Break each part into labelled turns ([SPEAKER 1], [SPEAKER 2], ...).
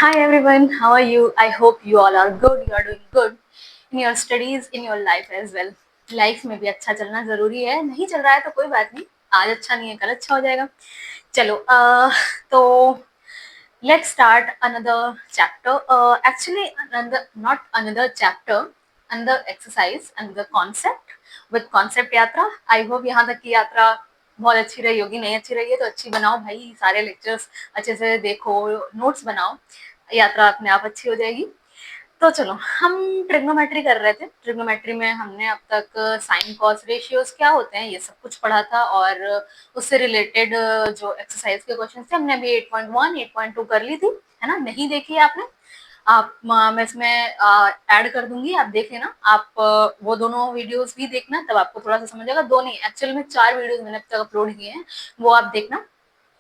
[SPEAKER 1] Hi everyone, how are you? I hope you all are good. You are doing good in your studies, in your life as well. Life में भी अच्छा चलना जरूरी है. नहीं चल रहा है तो कोई बात नहीं. आज अच्छा नहीं है, कल अच्छा हो जाएगा. चलो तो let's start another chapter. Actually, not another chapter, another exercise, another concept with concept यात्रा. I hope यहाँ तक की यात्रा बहुत अच्छी रही होगी. नहीं अच्छी रही है तो अच्छी बनाओ भाई. सारे लेक्चर्स अच्छे से देखो, नोट्स बनाओ, यात्रा अपने आप अच्छी हो जाएगी. तो चलो, हम ट्रिग्नोमेट्री कर रहे थे. ट्रिग्नोमेट्री में हमने अब तक साइन कॉस रेशियोज क्या होते हैं ये सब कुछ पढ़ा था, और उससे रिलेटेड जो एक्सरसाइज के क्वेश्चन थे हमने अभी 8.1 8.2 कर ली थी, है ना. नहीं देखी है आपने? आप मैं इसमें ऐड कर दूंगी, आप देख लेना. आप वो दोनों वीडियोस भी देखना, तब आपको थोड़ा सा समझ आएगा. दो नहीं, एक्चुअल में 4 वीडियोस मैंने अब तक अपलोड किए हैं, वो आप देखना.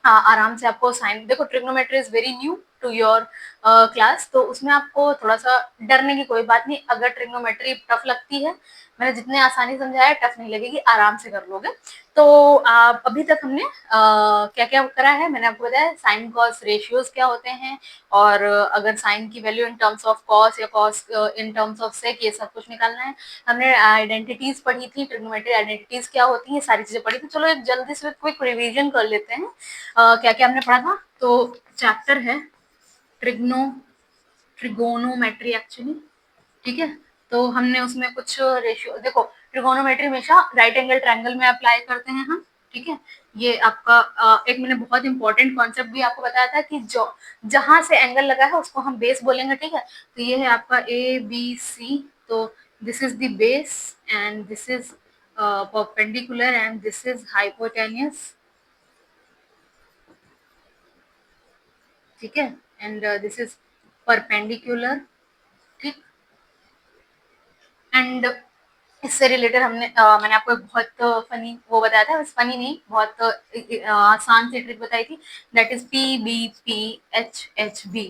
[SPEAKER 1] हाँ, आराम से आपको साइन. देखो, trigonometry is very new to your class, तो उसमें आपको थोड़ा सा डरने की कोई बात नहीं. अगर ट्रिग्नोमेट्री टफ लगती है, मैंने जितने आसानी समझाया है, टफ नहीं लगेगी, आराम से कर लोगे. तो अभी तक हमने क्या क्या करा है, मैंने आपको बताया साइन कॉस रेशियोज क्या होते हैं, और अगर साइन की value in terms of cos या cos in terms of sec, ये सब कुछ निकालना है. हमने आइडेंटिटीज पढ़ी थी, ट्रिग्नोमेट्री आइडेंटिटीज क्या होती है, सारी चीजें पढ़ी थी. चलो एक जल्दी से क्विक रिवीजन कर लेते हैं. क्या क्या हमने पढ़ा था. तो चैप्टर है ट्रिगोनोमेट्री एक्चुअली, ठीक है. तो हमने उसमें कुछ रेशियो, देखो ट्रिगोनोमेट्री हमेशा राइट एंगल ट्रायंगल में अप्लाई करते हैं हम, ठीक है. ये आपका एक मैंने बहुत इंपॉर्टेंट कॉन्सेप्ट भी आपको बताया था कि जो जहां से एंगल लगा है उसको हम बेस बोलेंगे, ठीक है. तो ये है आपका ए बी सी. तो this is the base and this is perpendicular and this is hypotenuse, ठीक है. एंड दिस इज परपेंडिकुलर, ठीक. एंड इससे रिलेटेड मैंने आपको एक बहुत फनी वो बताया था. बस फनी नहीं, बहुत आसान सी ट्रिक बताई थी. That is PBPHHB.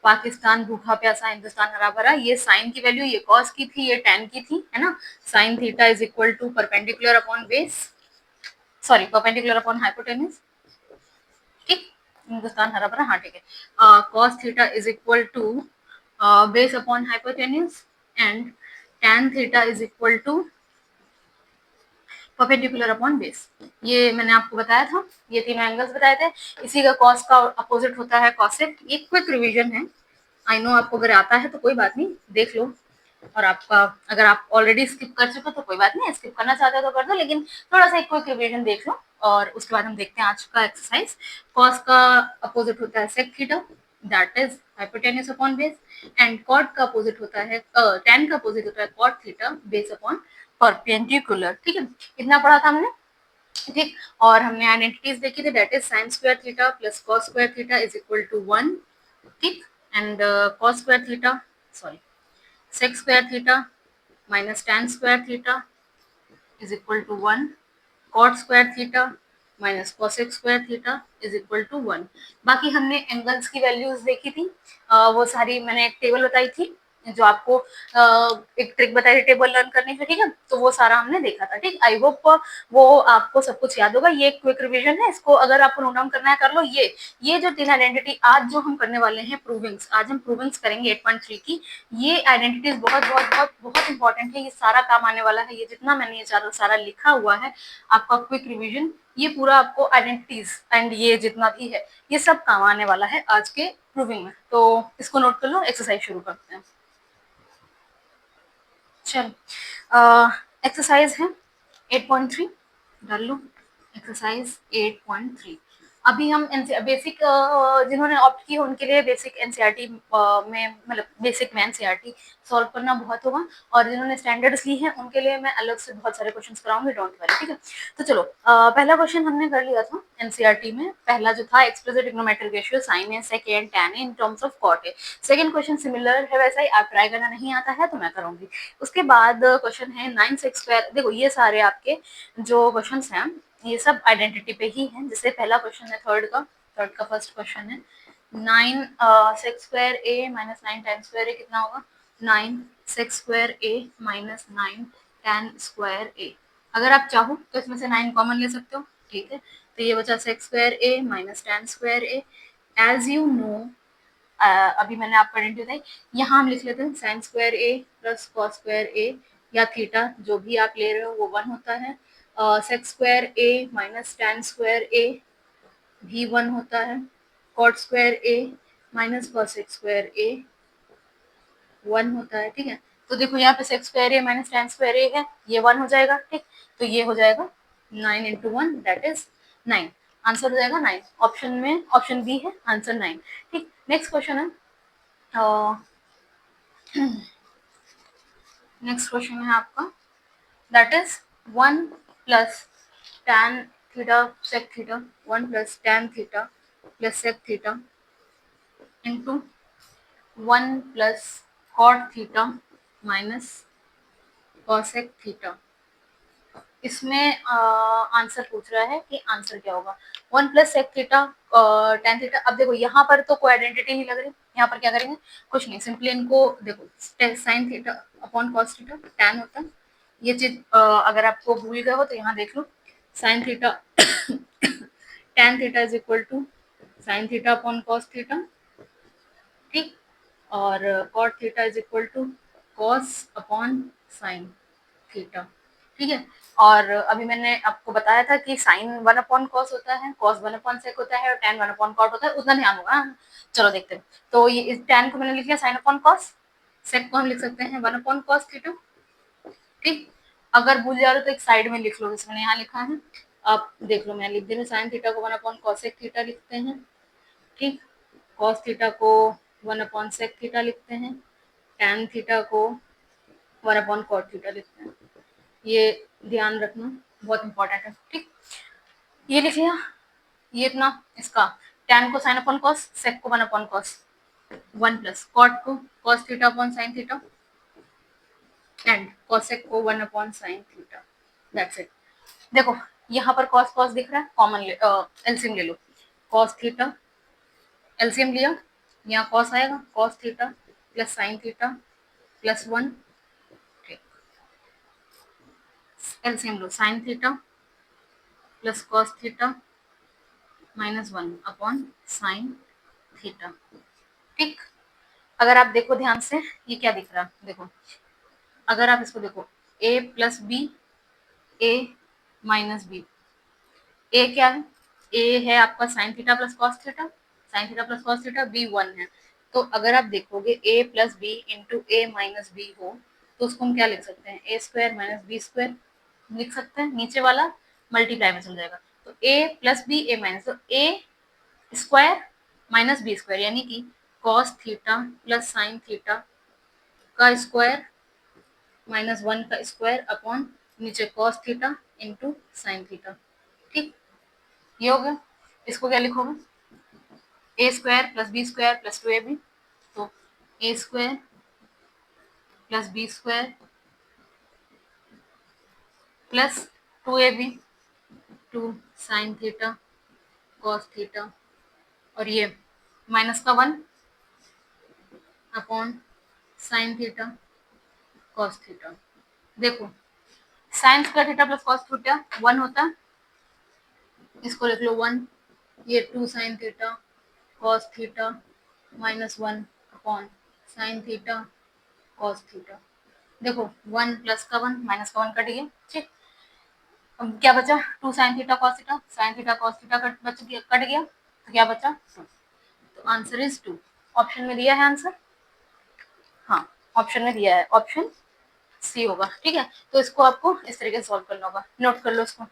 [SPEAKER 1] पाकिस्तान भूखा प्यासा, हिंदुस्तान हरा भरा. ये साइन की वैल्यू, ये कॉस की थी, ये टेन की थी, है ना. Sine theta is equal to perpendicular upon base, sorry perpendicular upon hypotenuse, ठीक. हिंदुस्तान हरा भरा, हाँ ठीक है. Cos theta is equal to base upon hypotenuse, and tan theta is equal to perpendicular upon base. ये मैंने आपको बताया था, ये तीनों एंगल्स बताए थे. इसी का कॉस का अपोजिट होता है कॉसेक. ये क्विक रिवीजन है. आई नो आपको अगर आता है तो कोई बात नहीं, देख लो. और आपका अगर आप ऑलरेडी स्किप कर चुके हो तो कोई बात नहीं, स्किप करना चाहते हो तो कर दो, लेकिन थोड़ा सा एक क्विक रिवीजन देख लो. और उसके बाद हम देखते हैं आज का एक्सरसाइज. कॉस का अपोजिट होता है sec theta, that is hypotenuse upon base. And cot का अपोजिट होता है tan का अपोजिट होता है cot theta base upon perpendicular, ठीक है. इतना पढ़ा था हमने, ठीक. और हमने आइडेंटिटीज देखी थी. That is sine square theta plus cos square theta is equal to 1, ठीक. And cos square theta, sorry, sec square theta minus tan square theta is equal to 1. Cot square theta minus cosec square theta is equal to 1. बाकी हमने angles की values देखी थी. वो सारी मैंने एक टेबल बताई थी, जो आपको एक ट्रिक बताई थी टेबल लर्न करने की, ठीक है. तो वो सारा हमने देखा था, ठीक. आई होप वो आपको सब कुछ याद होगा. ये क्विक रिवीजन है, इसको अगर आपको नोट डाउन करना है कर लो. ये जो तीन आइडेंटिटी आज जो हम करने वाले हैं प्रूविंग्स, आज हम प्रूविंग्स करेंगे 8.3 की. ये आइडेंटिटीज बहुत बहुत बहुत बहुत इंपॉर्टेंट है. ये सारा काम आने वाला है. ये जितना मैंने ये सारा लिखा हुआ है आपका क्विक रिवीजन, ये पूरा आपको आइडेंटिटीज एंड ये जितना भी है ये सब काम आने वाला है आज के प्रूविंग में. तो इसको नोट कर लो, एक्सरसाइज शुरू करते हैं. चल, एक्सरसाइज है 8.3, डाल लो. एक्सरसाइज 8.3. अभी हम बेसिक, जिन्होंने ऑप्ट की उनके लिए बेसिक एनसीईआरटी में, मतलब बेसिक में एनसीईआरटी सॉल्व करना बहुत होगा, और जिन्होंने स्टैंडर्ड्स ली हैं उनके लिए मैं अलग से बहुत सारे क्वेश्चंस कराऊंगी, डोंट वरी, ठीक है. तो चलो, पहला क्वेश्चन हमने कर लिया था एनसीईआरटी में. पहला जो था, express the trigonometric ratio sine A sec and tan in terms of cot A. Second question similar है वैसा ही, आप ट्राई करना, नहीं आता है तो मैं करूंगी. उसके बाद क्वेश्चन है 9 सेक स्क्वायर. देखो ये सारे आपके जो क्वेश्चन हैं ये सब आइडेंटिटी पे ही है. जैसे पहला क्वेश्चन है थर्ड का फर्स्ट क्वेश्चन है 9 सेक स्क्वायर ए माइनस 9 tan स्क्वायर ए कितना होगा. 9 सेक स्क्वायर ए माइनस 9 tan स्क्वायर ए. अगर आप चाहो तो इसमें से 9 कॉमन ले सकते हो, ठीक है. तो ये बचा sec square A minus tan square A. As you know अभी मैंने आपको आइडेंटिटी बताई। यहाँ हम लिख लेते हैं sign square a plus cos square ए या थीटा जो भी आप ले रहे हो वो 1 होता है। सेक स्क्वायर ए माइनस टैन स्क्वायर ए भी 1 होता है। कॉट स्क्वायर ए माइनस कॉसेक स्क्वायर ए 1 होता है। ठीक है, तो देखो यहाँ पे सेक स्क्वायर ए माइनस टैन स्क्वायर ए है, ये 1 हो जाएगा। ठीक, तो ये हो जाएगा 9 इंटू 1 दैट इज 9। आंसर हो जाएगा 9। ऑप्शन में ऑप्शन बी है आंसर 9। ठीक, नेक्स्ट क्वेश्चन है नेक्स्ट क्वेश्चन है आपका that is 1 plus tan theta sec theta 1 plus tan theta plus sec theta into 1 plus cot theta minus cosec theta. इसमें answer पूछ रहा है कि आंसर क्या होगा। 1 plus sec theta tan theta. अब देखो यहाँ पर तो कोई आइडेंटिटी नहीं लग रही, यहाँ पर क्या करेंगे, कुछ नहीं, सिंपली इनको देखो sign theta upon cos theta tan होता है। ये चीज अगर आपको भूल गए हो तो यहाँ देख लो, sine theta tan theta is equal to sine theta upon cos theta. ठीक, और cot theta is equal to cos upon sine theta. ठीक है, और अभी मैंने आपको बताया था कि साइन 1 अपॉन कॉस होता है, कॉस 1 अपॉन सेक होता है और टैन 1 अपॉन कॉट होता है, उतना ध्यान होगा। चलो देखते हैं। तो ये इस टैन को मैंने लिख लिया साइन अपॉन कॉस, सेक को हम लिख सकते हैं 1 अपॉन कॉस थीटा। ठीक, अगर भूल जा रहे हो तो एक साइड में लिख लो, जैसे मैंने यहाँ लिखा है। आप देख लो, मैं लिख दे रही हूँ साइन थीटा को 1 अपॉन कॉसेक थीटा लिखते हैं। ठीक, कॉस थीटा को 1 अपॉन सेक थीटा लिखते हैं, टैन थीटा को 1 अपॉन कॉट थीटा लिखते हैं। ये ध्यान रखना, बहुत इंपॉर्टेंट है। ठीक, ये लिख लिया, ये इतना इसका टैन को साइन अपॉन कॉस, सेक को 1 अपॉन कॉस, 1 प्लस कॉट को cos theta upon sine theta and cosec को 1 upon sine theta. That's it. देखो यहाँ पर कॉस कॉस दिख रहा है, कॉमन एलसीएम ले लो। कॉस थीटा एलसीएम लिया, यहाँ कॉस आएगा, cos theta plus sine theta plus 1। LCM लो, sine theta plus cos theta minus 1 upon sine theta. ठीक, अगर आप देखो ध्यान से, ये क्या दिख रहा है, देखो अगर आप इसको देखो, a plus B, A minus B. A क्या है, ए है आपका sine theta plus cos theta, sine theta plus cos theta, b 1 है। तो अगर आप देखोगे a plus b into A minus b हो तो उसको हम क्या लिख सकते हैं, a square minus B square लिख सकते हैं। नीचे वाला मल्टीप्लाई में चल जाएगा, तो ए प्लस बी ए माइनस, तो ए स्क्वायर माइनस बी स्क्वायर यानी कि cos theta plus sine theta का स्क्वायर माइनस 1 का स्क्वायर अपॉन नीचे cos theta into sine theta. ठीक, ये हो गया। इसको क्या लिखोगे, a square plus B square plus 2ab, तो ए square plus B square plus 2ab, 2 sine theta cos theta, और ये माइनस का 1 upon sine theta cos theta. देखो sine square theta plus cos theta 1 होता है, इसको लिख लो 1। ये 2 sine theta cos theta minus 1 upon sine theta cos theta. देखो 1 प्लस का 1 माइनस का 1 कट गया। ठीक, अब क्या बचा, 2 sine theta cos theta, sine theta cos theta cut गया, तो क्या बचा 2। तो आंसर इज 2। ऑप्शन में दिया है आंसर, हाँ ऑप्शन में दिया है, ऑप्शन सी होगा। ठीक है, तो इसको आपको इस तरीके से सॉल्व करना होगा, नोट कर लो इसको।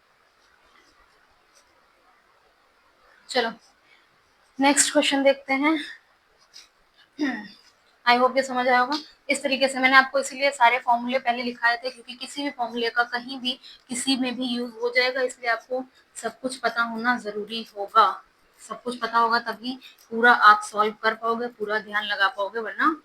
[SPEAKER 1] चलो नेक्स्ट क्वेश्चन देखते हैं। आई होप ये समझ आया होगा। इस तरीके से मैंने आपको इसीलिए सारे फॉर्मूले पहले लिखाए थे, क्योंकि किसी भी फॉर्मूले का कहीं भी किसी में भी यूज हो जाएगा, इसलिए आपको सब कुछ पता होना जरूरी होगा। सब कुछ पता होगा तभी पूरा आप सॉल्व कर पाओगे, पूरा ध्यान लगा पाओगे, वरना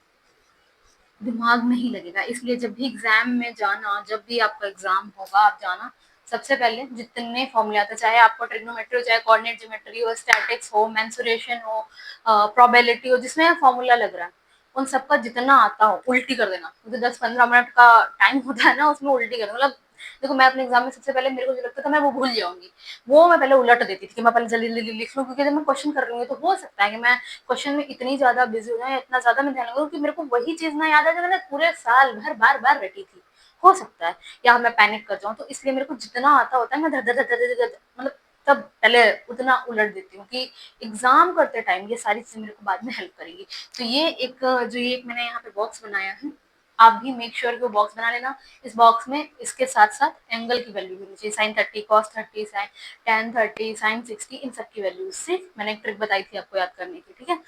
[SPEAKER 1] दिमाग नहीं लगेगा। इसलिए जब भी एग्जाम में जाना, जब भी आपका एग्जाम होगा, आप जाना सबसे पहले जितने फॉर्मूले आते, चाहे आपको ट्रिग्नोमेट्री हो, चाहे कोऑर्डिनेट ज्योमेट्री हो, स्टैटिक्स हो, मेंसुरेशन हो, प्रोबेबिलिटी हो, जिसमें फॉर्मूला लग रहा है, उन सबका जितना आता हो उल्टी कर देना। तो 10-15 मिनट का टाइम होता है ना, उसमें उल्टी कर देना, मतलब देखो मैं अपने एग्जाम में सबसे पहले मेरे को जो लगता था मैं वो भूल जाऊंगी, वो मैं पहले उलट देती थी कि मैं पहले जल्दी जल्दी लिख लूँ, क्योंकि जब मैं क्वेश्चन कर लूंगी तो हो सकता है कि मैं क्वेश्चन में इतनी ज्यादा बिजी हो जाए, इतना ज्यादा मैं ध्यान लगूँ कि मेरे को वही चीज ना याद है जो मैंने पूरे साल भर बार बार रटी थी, हो सकता है, या मैं पैनिक कर जाऊँ। तो इसलिए मेरे को जितना आता होता है मैं धर धर धर धर धर मतलब तब पहले उतना उलट देती हूँ कि एग्जाम करते टाइम ये सारी चीजें मेरे को बाद में हेल्प करेगी। तो ये एक जो ये एक मैंने यहाँ पे बॉक्स बनाया है, आप भी मेक श्योर कि वो बॉक्स बना लेना। इस बॉक्स में इसके साथ साथ एंगल की वैल्यू भी होनी चाहिए, sine 30, cos 30, sine tan 30, sine 60, इन सब की वैल्यू सिर्फ मैंने एक ट्रिक बताई थी आपको याद करने की, ठीक है।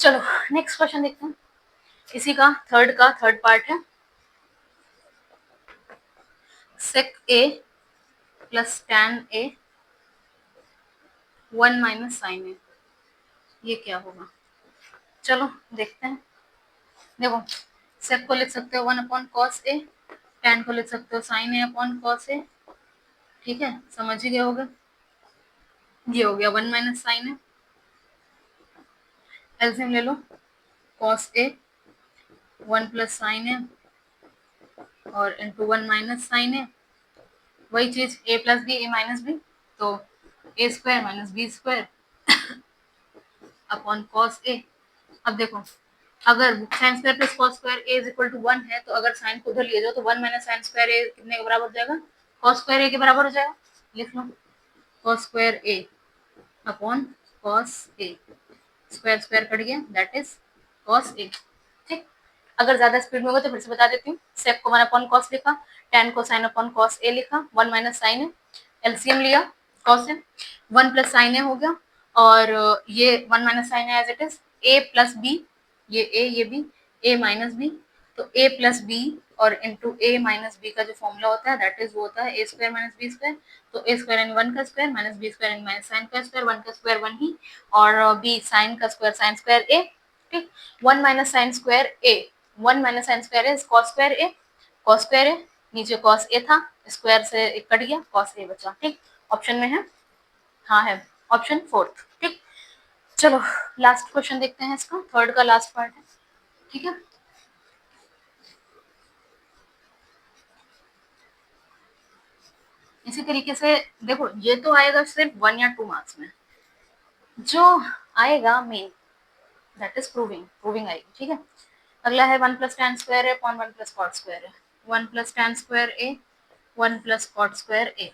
[SPEAKER 1] चलो नेक्स्ट क्वेश्चन देखते हैं, इसी का थर्ड पार्ट है। सेक ए plus tan A 1 minus sine ए, ये क्या होगा? चलो देखते हैं। देखो सेक को लिख सकते हो 1 अपॉन कॉस ए, टैन को लिख सकते हो साइन ए अपॉन कॉस ए, ठीक है, समझ ही गए होगे। ये हो गया 1 माइनस साइन ए, एलसीएम ले लो, cos A 1 plus sine a और इंटू 1 माइनस साइन ए, वही चीज a plus B A minus B, तो ए square minus B square upon cos a. अब देखो अगर sine square plus cos square A is equal to 1 है, तो अगर साइन को उधर ले जाओ तो 1 माइनस साइन स्क्वायर ए कितने के बराबर हो जाएगा? कॉस स्क्वायर ए के बराबर हो जाएगा। लिख लो cos square A upon cos A, square square cut गया, दैट इज कॉस ए, ठीक। अगर ज्यादा स्पीड में होगा तो फिर से बता देती हूँ। सेक को 1 अपॉन कॉस लिखा, टेन को साइन अपॉन कॉस ए लिखा, 1 माइनस साइन ए, एलसीएम लिया cos A, 1 plus sine A हो गया, और ये 1 minus sine A as it is, A plus B, ये ए ये बी, ए माइनस बी, तो ए प्लस बी और इंटू ए माइनस बी का जो फॉर्मूला होता है दैट इज वो होता है ए स्क्वायर माइनस बी स्क्वायर, तो ए स्क्वायर यानी 1 का स्क्वायर माइनस बी स्क्वायर यानी माइनस साइन का स्क्वायर, 1 का स्क्वायर 1 ही, और बी साइन का स्क्वायर साइन स्क्वायर ए, ठीक। 1 माइनस साइन स्क्वायर ए, 1 माइनस साइन स्क्वायर ए कॉस स्क्वायर ए, कॉस स्क्वायर ए, नीचे कॉस ए था, स्क्वायर से एक कट गया, कॉस ए बचा, ठीक। ऑप्शन में है, हाँ है, ऑप्शन फोर्थ, ठीक। चलो लास्ट क्वेश्चन देखते हैं, इसका थर्ड का लास्ट पार्ट है, ठीक है। इसी तरीके से देखो ये तो आएगा सिर्फ 1 या 2 मार्क्स में, जो आएगा मेन दैट इज प्रूविंग आएगी, ठीक है। अगला है 1 प्लस टैन स्क्वायर है अपॉन 1 प्लस कॉट स्क्वायर है, 1 plus tan square A 1 plus cot square A,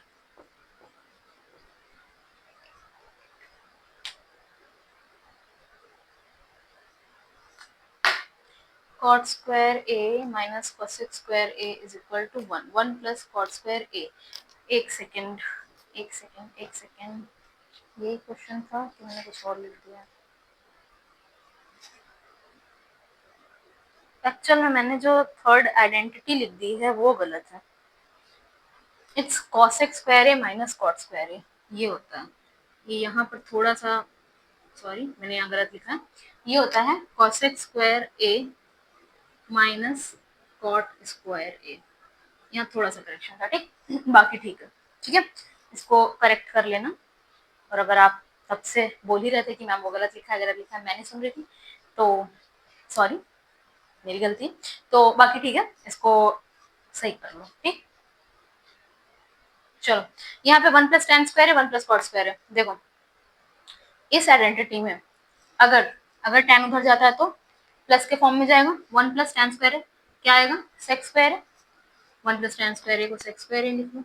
[SPEAKER 1] cot square A minus cosec square A is equal to 1, 1 plus cot square A. एक second एक second, यही question था कि मैंने कुछ और लिख दिया? एक्चुअल में मैंने जो थर्ड आइडेंटिटी लिख दी है वो गलत है, it's cosec square A minus cot square a, ये होता है। ये यहाँ पर थोड़ा सा, सॉरी मैंने यहाँ गलत लिखा है, ये होता है कॉसेक स्क्वायर ए माइनस कॉट स्क्वायर ए, यहाँ थोड़ा सा करेक्शन था, ठीक। बाकी ठीक है, ठीक है, इसको करेक्ट कर लेना। और अगर आप तब से बोल ही रहे थे कि मैम वो गलत लिखा है गलत लिखा है, मैं नहीं सुन रही थी, तो सॉरी मेरी गलती, तो बाकी ठीक है, इसको सही कर लो, ठीक। चलो यहाँ पे 1 प्लस टेन स्क्वायर है 1 प्लस कॉट स्क्वायर है, देखो इस आइडेंटिटी में अगर अगर टेन उधर जाता है तो प्लस के फॉर्म में जाएगा, 1 प्लस टेन स्क्वायर है क्या आएगा? सेक स्क्वायर है, 1 प्लस टेन स्क्वायर है को सेक स्क्वायर है लिख लो।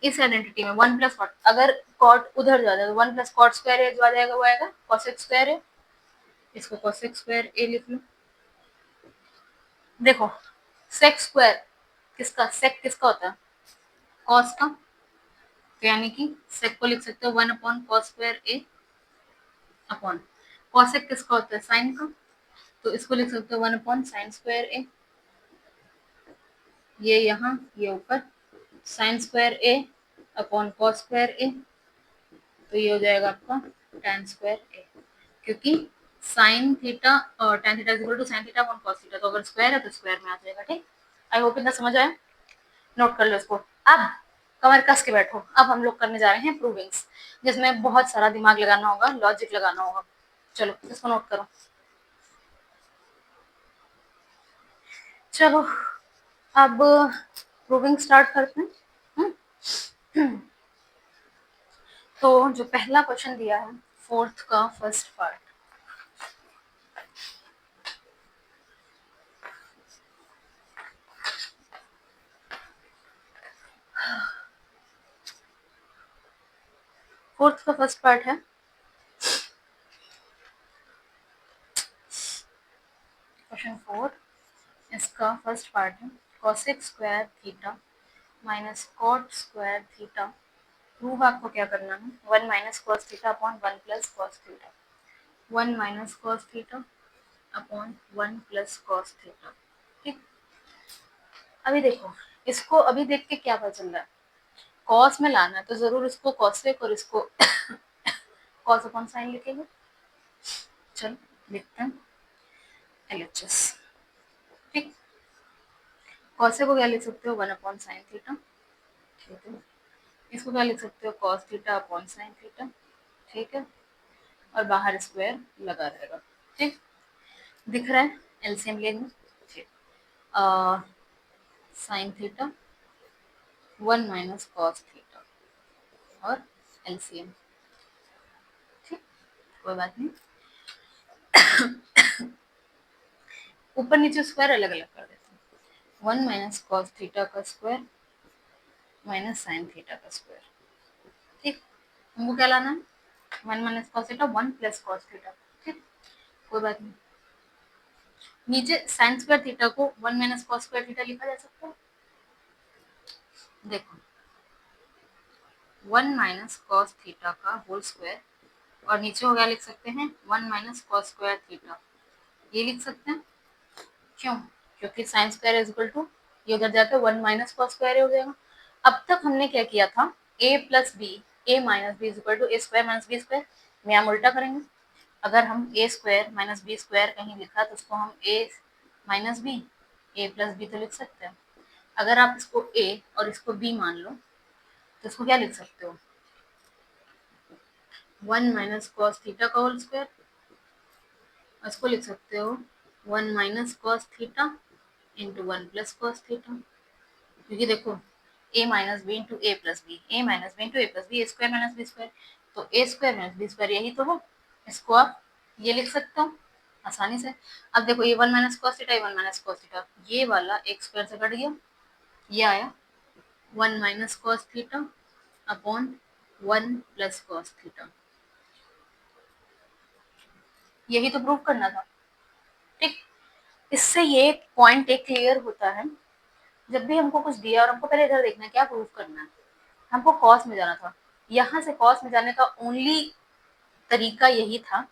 [SPEAKER 1] इस आइडेंटिटी में 1 प्लस कॉट, अगर कॉट उधर जाता है तो 1 प्लस कॉट स्क्वायर है जो आ जाएगा वो आएगा कॉसेक स्क्वायर है, इसको कॉसेक स्क्वायर ए लिख लो। देखो सेक स्क्वायर किसका, सेक किसका होता है? कॉस का, तो यानी कि सेक को लिख सकते हो 1 upon cos square A upon cosec किसका होता है? साइन का, तो इसको लिख सकते हो 1 अपॉन साइन स्क्वायर ए, ये यहाँ ये ऊपर sine square A upon cos square ए, तो ये हो जाएगा आपका tan स्क्वायर ए, क्योंकि साइन थीटा और tan theta is equal to sine theta upon cos theta, तो अगर स्क्वायर है तो स्क्वायर में आ जाएगा, ठीक। आई होप इतना समझ आया, नोट कर लो इसको। अब कमर कस के बैठो, अब हम लोग करने जा रहे हैं प्रूविंग्स, जिसमें बहुत सारा दिमाग लगाना होगा, लॉजिक लगाना होगा। चलो इसको नोट करो। चलो अब प्रूविंग स्टार्ट करते हैं। तो जो पहला क्वेश्चन दिया है फोर्थ का फर्स्ट पार्ट, फोर्थ का फर्स्ट पार्ट है क्वेश्चन 4, इसका फर्स्ट पार्ट है cosec square theta minus cot square theta, prove आपको क्या करना है 1 minus cos theta upon 1 plus cos theta, 1 minus cos theta upon 1 plus cos theta. ठीक, अभी देखो इसको अभी देख के क्या पता चल रहा है, कॉस में लाना है तो जरूर इसको कॉसेक और इसको कॉस अपॉन साइन लिखेंगे। चलो लिखते हैं एलएचएस। ठीक, कॉसेक को क्या लिख सकते हो 1 अपॉन साइन थीटा, ठीक है, इसको क्या लिख सकते हो cos theta upon sine theta, ठीक है, और बाहर स्क्वायर लगा रहेगा। ठीक, दिख रहा है, एलसीएम लेंगे। ठीक, sine theta 1 minus cos theta और एलसीएम। ठीक, कोई बात नहीं, ऊपर नीचे स्क्वायर अलग अलग कर देते हैं, 1 माइनस कॉस थीटा का स्क्वायर माइनस साइन थीटा का स्क्वायर। ठीक, हमको क्या लाना है 1 minus cos theta 1 plus cos theta. ठीक, कोई बात नहीं, नीचे साइन स्क्वायर थीटा को 1 माइनस कॉस स्क्वायर थीटा लिखा जा सकता है। देखो 1 माइनस कॉस थीटा का होल स्क्वायर और नीचे हो गया लिख सकते हैं 1 माइनस कॉस स्क्वायर थीटा, ये लिख सकते हैं। क्यों? क्योंकि sine square is equal to ये उधर जाकर 1 माइनस कॉस स्क्वायर हो जाएगा। अब तक हमने क्या किया था a plus B A minus B is equal to A square minus B square, में हम उल्टा करेंगे। अगर हम A square minus B square कहीं लिखा तो उसको हम A minus B A plus B तो लिख सकते हैं। अगर आप इसको a और इसको b मान लो तो इसको क्या लिख सकते हो 1 माइनस कॉस थीटा का होल स्क्वायर, इसको लिख सकते हो 1 minus cos theta into 1 plus cos theta, क्योंकि देखो a minus B into A plus B, A minus B into A plus B, A square minus B square, तो ए square minus B square यही तो है। इसको आप ये लिख सकते हो आसानी से। अब देखो ये 1 minus cos theta, 1 minus cos theta, ये वाला एक स्क्वायर से कट गया, ये आया 1 minus cos theta upon 1 plus cos theta, यही तो प्रूव करना था। ठीक, इससे ये पॉइंट एक क्लियर होता है, जब भी हमको कुछ दिया और हमको पहले इधर देखना है क्या प्रूव करना है, हमको कॉस में जाना था, यहाँ से कॉस में जाने का ओनली तरीका यही था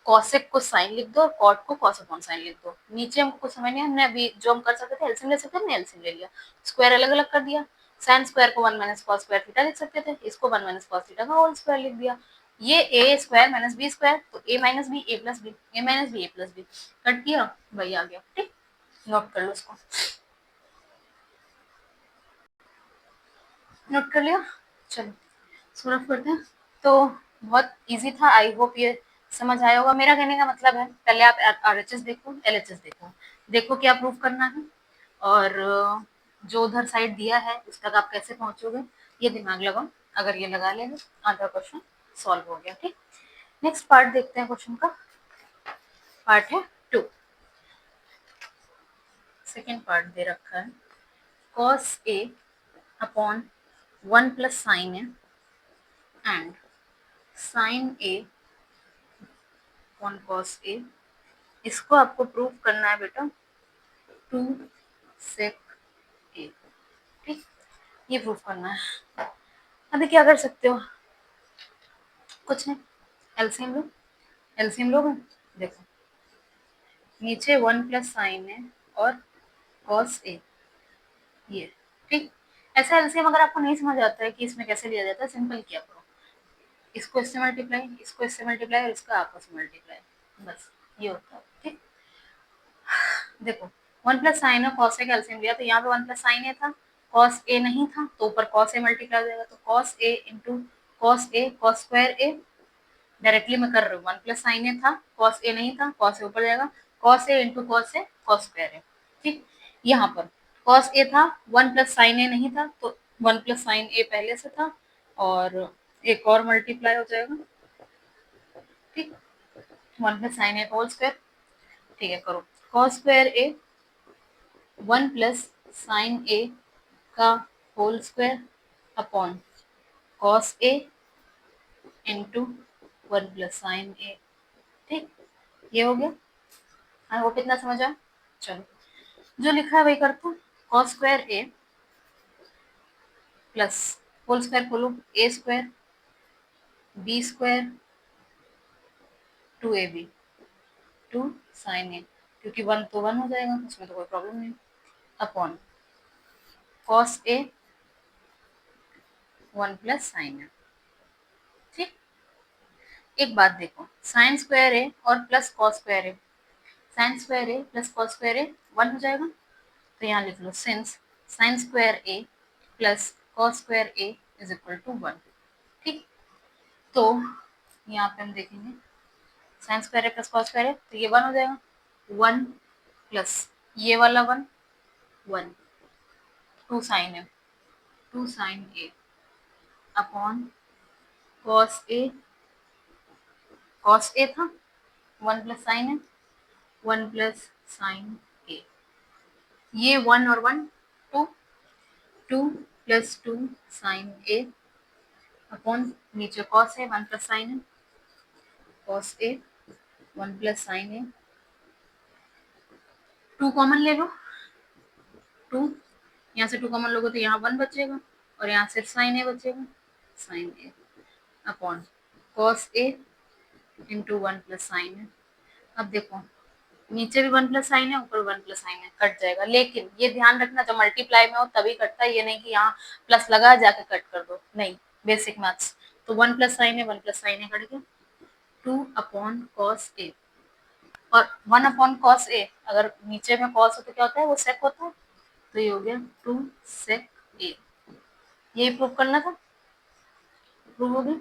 [SPEAKER 1] कॉसेक को साइन लिख दो और कॉट को कॉस अपॉन साइन लिख दो। नीचे हमको कुछ समझ नहीं, हमने अभी जो हम कर सकते थे एलसीएम ले सकते थे, हमने एलसीएम ले लिया, स्क्वायर अलग अलग कर दिया, साइन स्क्वायर को 1 माइनस कॉस स्क्वायर थीटा लिख सकते थे, इसको 1 माइनस कॉस थीटा का होल स्क्वायर लिख दिया। ये ए स्क्वायर माइनस बी स्क्वायर, तो A minus B A plus B, A minus B A plus B, cut किया वही आ गया। ठीक, नोट कर लो उसको, नोट कर लिया। चलो शुरू करते हैं। तो बहुत इजी था, आई होप ये समझ आया होगा। मेरा कहने का मतलब है पहले आप आरएचएस देखो, एलएचएस देखो, देखो क्या प्रूव करना है, और जो उधर साइड दिया है उस तक आप कैसे पहुंचोगे ये दिमाग लगाओ। अगर ये लगा लेंगे आधा क्वेश्चन सॉल्व हो गया। ठीक, नेक्स्ट पार्ट देखते हैं क्वेश्चन का, पार्ट है 2, सेकेंड पार्ट दे रखा है cos a upon 1 plus sine A and sine A upon cos a, इसको आपको प्रूव करना है बेटा 2 sec a। ठीक, ये प्रूव करना है। अभी क्या कर सकते हो, कुछ नहीं, एलसीएम लो, एलसीएम लोगे, देखो नीचे 1 प्लस साइन है और cos a, ये ठीक। ऐसा एलसीएम अगर आपको नहीं समझ आता है कि इसमें कैसे लिया जाता है, सिंपल किया करो, इसको इससे मल्टीप्लाई, इसको इससे मल्टीप्लाई और इसका आपस में मल्टीप्लाई, बस ये होता है। ठीक, देखो 1 प्लस साइन और कॉस ए का एलसीएम लिया तो यहाँ पे 1 प्लस साइन ए था, कॉस ए नहीं था तो ऊपर कॉस ए मल्टीप्लाई हो जाएगा, तो cos A into cos A cos square A, directly मैं कर रही हूँ 1 प्लस साइन ए था, कॉस ए नहीं था, कॉस ए ऊपर जाएगा, cos A into cos A cos square ए। ठीक, यहाँ पर कॉस ए था, 1 प्लस साइन ए नहीं था, तो 1 प्लस साइन ए पहले से था और एक और मल्टीप्लाई हो जाएगा, ठीक, 1 प्लस साइन ए होल स्क्वायर, ठीक है करो, कॉस स्क्वायर ए 1 प्लस साइन ए का whole square upon cos A into 1 plus sine a, ठीक, ये हो गया। आई होप इतना समझ आया। चलो जो लिखा है वही करते हैं, cos square a plus whole square खोलो, a square B square 2ab 2 sine a, क्योंकि 1 तो 1 हो जाएगा, उसमें तो कोई प्रॉब्लम नहीं, upon cos A 1 plus sine a, ठीक। एक बात देखो, साइन स्क्वायर ए और plus cos square a, sine square a plus cos square ए 1 हो जाएगा, तो यहाँ लिख लो since sine square a plus cos square A is equal to 1, ठीक। तो यहाँ पे हम देखेंगे sine square a plus cos square ए, तो ये 1 हो जाएगा, 1 प्लस ये वाला 1 1 2 sine A 2 sine A upon cos ए था 1 प्लस साइन ए 1 प्लस साइन ए, ये 1 और 1 2 2 प्लस 2 साइन ए अपॉन नीचे कॉस है 1 प्लस साइन है cos A 1 plus sine A, 2 common ले लो, 2 यहाँ से 2 कॉमन लोगे तो यहाँ 1 बचेगा और यहाँ सिर्फ साइन ए बचेगा, sign A upon cos A into 1 plus sign है। अब देखो नीचे भी 1 प्लस साइन है, ऊपर 1 प्लस साइन है, कट जाएगा, लेकिन ये ध्यान रखना जब मल्टीप्लाई में हो तभी कटता है, ये नहीं कि यहाँ प्लस लगा जाके कट कर दो, नहीं, बेसिक मैथ्स। तो 1 प्लस साइन है 1 प्लस साइन है कट गया, 2 अपॉन कॉस ए, और 1 अपॉन कॉस ए अगर नीचे में कॉस हो तो क्या होता है, वो सेक होता है, तो ये हो गया 2 सेक ए, यही प्रूव करना था, प्रूव हो गया।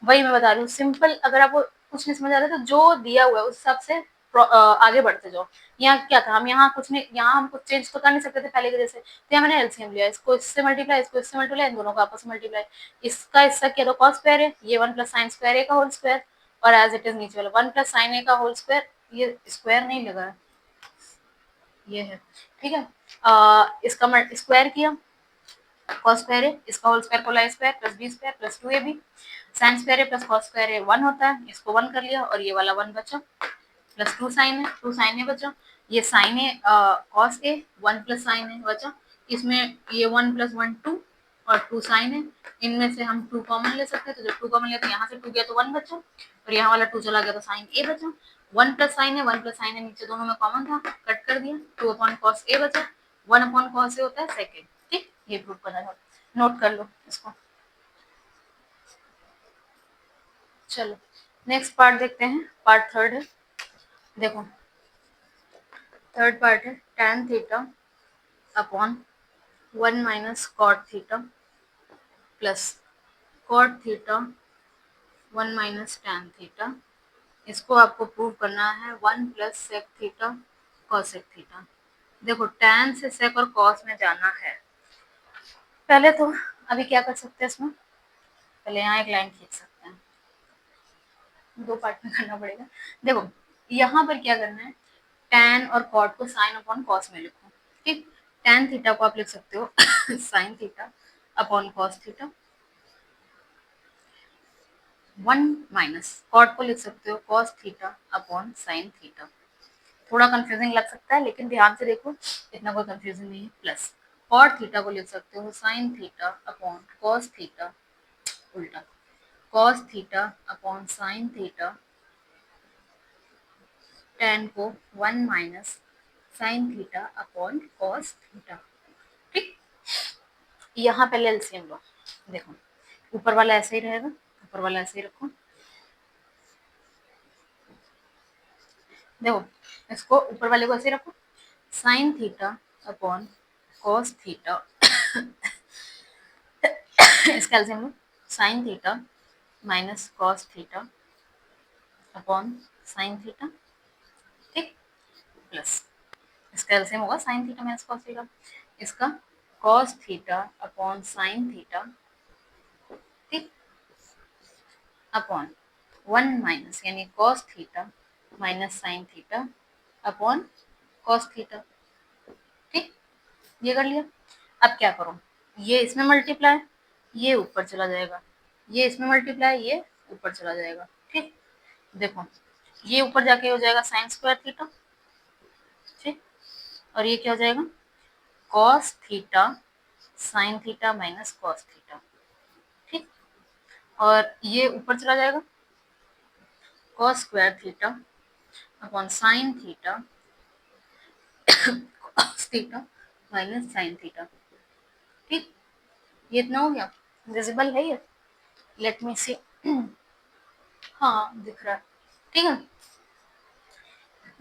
[SPEAKER 1] वही मैं बता रही हूँ, सिंपल, अगर आपको कुछ नहीं समझ आ रहा है तो जो दिया हुआ है उस हिसाब से आगे बढ़ते जाओ। यहाँ क्या था, हम यहाँ कुछ नहीं, यहाँ हम कुछ चेंज तो कर नहीं सकते थे पहले के जैसे, तो यहाँ मैंने एलसीएम लिया, इसको इससे मल्टीप्लाई, इसको इससे मल्टीप्लाई, इन दोनों का आपस में मल्टीप्लाई, इसका इसका किया तो कॉस स्क्वायर है, ये 1 प्लस साइन स्क्वायर ए का होल स्क्वायर, और एज इट इज नीचे वाला 1 प्लस साइन ए का होल स्क्वायर, ये स्क्वायर नहीं लगा है, ये है, ठीक है। इसका स्क्वायर किया कॉस स्क्वायर है, इसका होल स्क्वायर खोला square plus B square plus 2ab, sine square है प्लस कॉस स्क्वायर है 1 होता है, इसको 1 कर लिया और ये वाला 1 बचा, प्लस 2 साइन है 2 साइन है बचा, ये साइन है कॉस ए 1 प्लस साइन है बचा, इसमें ये 1 प्लस 1 2 और 2 साइन है, इनमें से हम 2 कॉमन ले सकते हैं, तो जब 2 कॉमन लिया तो यहाँ से 2 गया तो 1 बचा और यहाँ वाला 2 चला गया तो साइन ए बचा, 1 प्लस साइन है 1 प्लस साइन है नीचे दोनों में कॉमन था, कट कर दिया, 2 अपॉन कॉस ए बचा, 1 अपॉन कॉस ए होता है सेकेंड, ठीक, ये प्रूव करना था, नोट कर लो इसको। चलो नेक्स्ट पार्ट देखते हैं, पार्ट थर्ड है, देखो थर्ड पार्ट है tan theta upon 1 minus cot theta plus cot theta 1 minus tan theta, इसको आपको प्रूव करना है 1 plus sec theta cosec theta. देखो tan से सेक और कॉस में जाना है, पहले तो अभी क्या कर सकते हैं इसमें, पहले यहाँ एक लाइन खींच सकते हैं, 2 पार्ट में करना पड़ेगा। देखो यहाँ पर क्या करना है, tan और cot को sin अपॉन cos में लिखो, ठीक, tan थीटा को आप लिख सकते हो sin theta upon cos theta, 1 minus cot को लिख सकते हो cos theta upon sin theta, थोड़ा कंफ्यूजिंग लग सकता है लेकिन ध्यान से देखो इतना कोई कंफ्यूजन नहीं है, प्लस cot थीटा को लिख सकते हो sin theta upon cos theta, उल्टा cos theta upon sin theta, tan को 1 minus sine theta upon cos theta, ठीक। यहाँ पहले एलसीएम लो, देखो ऊपर वाला ऐसे ही रहेगा, ऊपर वाला ऐसे ही रखो, देखो इसको ऊपर वाले को ऐसे रखो, sine theta upon cos theta इसका एलसीएम लो, sine theta minus cos theta upon sine theta, ठीक, प्लस इसका एलसीएम होगा sine theta minus cos theta, इसका cos theta upon sine theta, ठीक, अपॉन 1 माइनस यानी cos theta minus sine theta upon cos theta, ठीक, ये कर लिया। अब क्या करो, ये इसमें मल्टीप्लाई, ये ऊपर चला जाएगा, ये इसमें मल्टीप्लाई, ये ऊपर चला जाएगा, ठीक। देखो ये ऊपर जाके हो जाएगा साइन स्क्वायर थीटा, ठीक, और ये क्या हो जाएगा cos theta sine theta minus cos theta, ठीक, और ये ऊपर चला जाएगा cos square theta upon sine theta cos theta minus sine theta, ठीक, ये इतना हो गया, विजिबल है ये, लेट मी सी, हाँ दिख रहा है, ठीक है।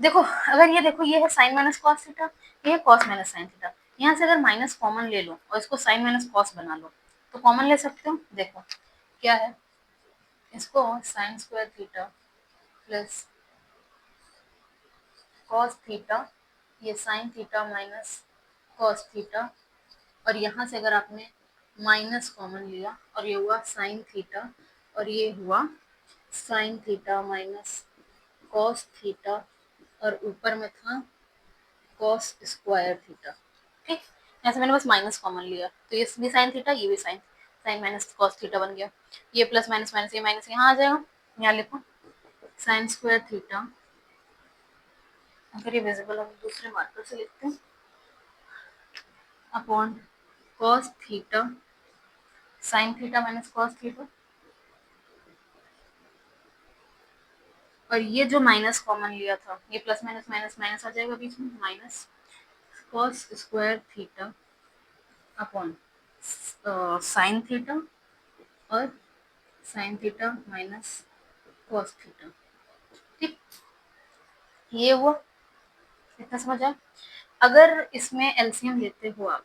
[SPEAKER 1] देखो अगर ये देखो ये है साइन माइनस कॉस थीटा, ये है कॉस माइनस साइन थीटा, यहाँ से अगर माइनस कॉमन ले लो और इसको साइन माइनस कॉस बना लो तो कॉमन ले सकते हो। देखो क्या है, इसको sine square theta plus cos theta, ये sine theta minus cos theta, और यहाँ से अगर आपने माइनस कॉमन लिया और ये हुआ साइन थीटा, और ये हुआ sign theta minus cos theta, और ऊपर में था कॉस स्क्वायर थीटा, ठीक, यहाँ से मैंने बस माइनस कॉमन लिया तो ये भी साइन थीटा, ये भी sine, sine minus cos theta बन गया, ये प्लस माइनस माइनस, ये माइनस यहाँ आ जाएगा, यहाँ लिखो साइन स्क्वायर थीटा, अगर ये विजिबल हम दूसरे मार्कर से लिखते हैं, upon cos theta sine theta minus cos theta, और ये जो माइनस कॉमन लिया था ये प्लस माइनस माइनस माइनस आ जाएगा बीच में, minus cos square theta upon sine theta और sine theta minus cos theta, ठीक, ये हुआ, इतना समझ आया। अगर इसमें एलसीएम लेते हो आप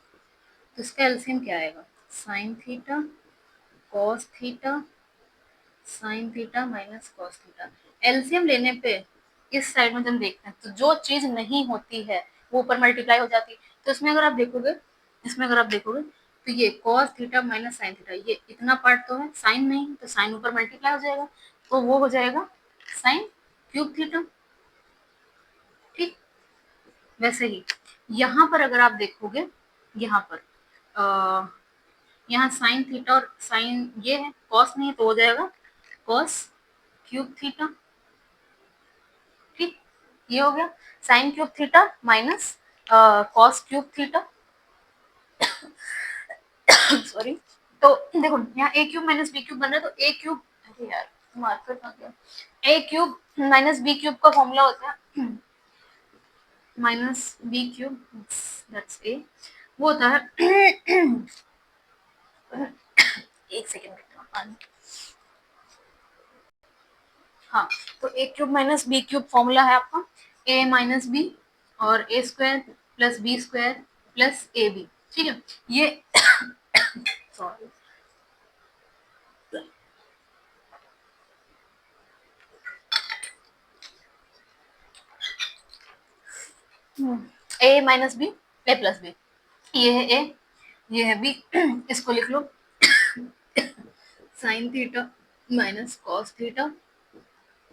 [SPEAKER 1] तो इसका एलसीएम क्या आएगा, sign theta cos theta sine theta minus cos theta. LCM लेने पे इस साइड में जब देखते हैं तो जो चीज नहीं होती है वो ऊपर मल्टीप्लाई हो जाती है, तो इसमें अगर आप देखोगे, इसमें अगर आप देखोगे तो ये cos theta minus sine theta, ये इतना पार्ट तो है, साइन नहीं तो साइन ऊपर मल्टीप्लाई हो जाएगा, तो वो हो जाएगा साइन क्यूब थीटा, ठीक। वैसे ही यहाँ पर अगर आप देखोगे, यहाँ पर यहाँ साइन थीटा और साइन ये है, कॉस नहीं है तो हो जाएगा कॉस क्यूब थीटा, ठीक, ये हो गया sine cube theta minus cos cube theta, sorry. तो देखो यहाँ ए क्यूब माइनस बी क्यूब बन रहा है, तो ए क्यूब, अरे यार मार्कर कहाँ गया, a cube minus B cube का फॉर्मूला होता है minus B cube, that's a, वो होता है एक सेकेंड, हाँ, तो a cube minus B cube formula है आपका ए माइनस बी और a square plus B square plus A b, ठीक है, ये sorry a minus B A plus B, ये है ए, ये है बी, इसको लिख लो sine theta minus cos theta,